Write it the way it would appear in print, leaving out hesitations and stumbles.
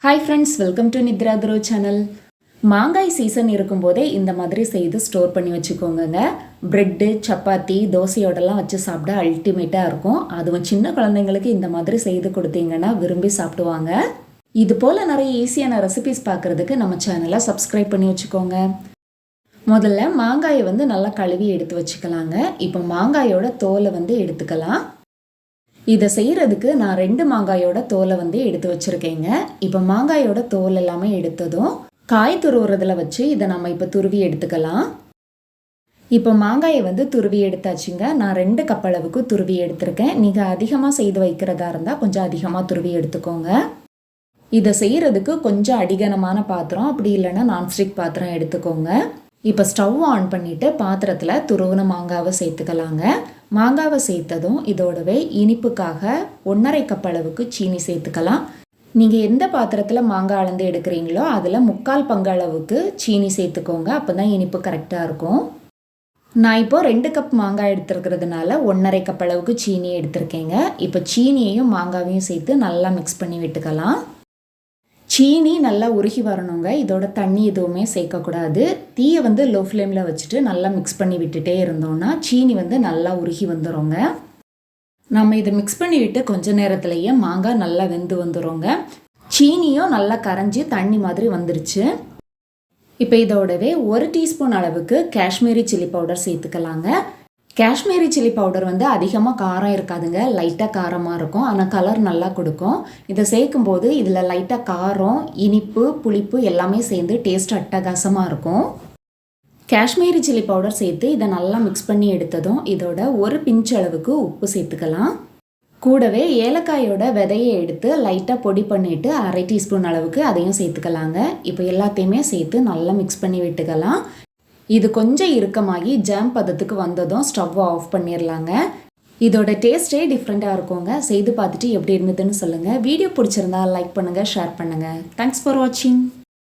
Hi friends, welcome to Nithra துரோ channel. மாங்காய் season இருக்கும்போதே இந்த மாதிரி செய்து ஸ்டோர் பண்ணி வச்சுக்கோங்க. ப்ரெட்டு, சப்பாத்தி, தோசையோடலாம் வச்சு சாப்பிட அல்டிமேட்டாக இருக்கும். அதுவும் சின்ன குழந்தைங்களுக்கு இந்த மாதிரி செய்து கொடுத்தீங்கன்னா விரும்பி சாப்பிடுவாங்க. இது போல் நிறைய ஈஸியான ரெசிபிஸ் பார்க்குறதுக்கு நம்ம சேனலை சப்ஸ்கிரைப் பண்ணி வச்சுக்கோங்க. முதல்ல மாங்காயை நல்லா கழுவி எடுத்து வச்சுக்கலாங்க. இப்போ மாங்காயோட தோலை எடுத்துக்கலாம். இதை செய்கிறதுக்கு நான் 2 மாங்காயோட தோலை எடுத்து வச்சுருக்கேங்க. இப்போ மாங்காயோட தோல் எல்லாமே எடுத்ததும் காய் துருவுறதில் வச்சு இதை நம்ம இப்போ துருவி எடுத்துக்கலாம். இப்போ மாங்காயை துருவி எடுத்தாச்சுங்க. நான் 2 கப் அளவுக்கு துருவி எடுத்திருக்கேன். நீங்கள் அதிகமாக செய்து வைக்கிறதா இருந்தால் கொஞ்சம் அதிகமாக துருவி எடுத்துக்கோங்க. இதை செய்கிறதுக்கு கொஞ்சம் அடிகனமான பாத்திரம், அப்படி இல்லைன்னா நான்ஸ்டிக் பாத்திரம் எடுத்துக்கோங்க. இப்போ ஸ்டவ் ஆன் பண்ணிவிட்டு பாத்திரத்தில் துருவின மாங்காவை சேர்த்துக்கலாங்க. மாங்காவை சேர்த்ததும் இதோடவே இனிப்புக்காக 1.5 கப் அளவுக்கு சீனி சேர்த்துக்கலாம். நீங்கள் எந்த பாத்திரத்தில் மாங்காய் அளந்து எடுக்கிறீங்களோ அதில் 3/4 பங்கு அளவுக்கு சீனி சேர்த்துக்கோங்க. அப்போ தான் இனிப்பு கரெக்டாக இருக்கும். நான் இப்போது 2 கப் மாங்காய் எடுத்துருக்கிறதுனால 1.5 கப் அளவுக்கு சீனி எடுத்திருக்கேங்க. இப்போ சீனியையும் மாங்காவையும் சேர்த்து நல்லா மிக்ஸ் பண்ணி விட்டுக்கலாம். சீனி நல்லா உருகி வரணுங்க. இதோட தண்ணி எதுவுமே சேர்க்கக்கூடாது. தீயை லோ ஃப்ளேமில் வச்சுட்டு நல்லா மிக்ஸ் பண்ணி விட்டுட்டே இருந்தோம்னா சீனி நல்லா உருகி வந்துடுங்க. நம்ம இதை மிக்ஸ் பண்ணி விட்டு கொஞ்ச நேரத்துலேயே மாங்காய் நல்லா வெந்து வந்துடுங்க. சீனியும் நல்லா கரைஞ்சி தண்ணி மாதிரி வந்துருச்சு. இப்போ இதோடவே 1 டீஸ்பூன் அளவுக்கு காஷ்மீரி சில்லி பவுடர் சேர்த்துக்கலாங்க. காஷ்மீரி சில்லி பவுடர் அதிகமாக காரம் இருக்காதுங்க, லைட்டாக காரமாக இருக்கும். ஆனால் கலர் நல்லா கொடுக்கும். இதை சேர்க்கும்போது இதில் லைட்டாக காரம், இனிப்பு, புளிப்பு எல்லாமே சேர்ந்து டேஸ்ட் அட்டகாசமாக இருக்கும். காஷ்மீரி சில்லி பவுடர் சேர்த்து இதை நல்லா மிக்ஸ் பண்ணி எடுத்ததும் இதோட 1 பிஞ்ச் அளவுக்கு உப்பு சேர்த்துக்கலாம். கூடவே ஏலக்காயோட விதையை எடுத்து லைட்டாக பொடி பண்ணிவிட்டு 1/2 டீஸ்பூன் அளவுக்கு அதையும் சேர்த்துக்கலாங்க. இப்போ எல்லாத்தையுமே சேர்த்து நல்லா மிக்ஸ் பண்ணி விட்டுக்கலாம். இது கொஞ்சம் இறுக்கமாகி ஜாம் பதத்துக்கு வந்ததும் ஸ்டவ் ஆஃப் பண்ணிடலாங்க. இதோட டேஸ்ட்டே டிஃப்ரெண்ட்டாக இருக்குங்க. செய்து பார்த்துட்டு எப்படி இருந்ததுன்னு சொல்லுங்கள். வீடியோ பிடிச்சிருந்தா லைக் பண்ணுங்கள், ஷேர் பண்ணுங்கள். தேங்க்ஸ் ஃபார் வாட்சிங்.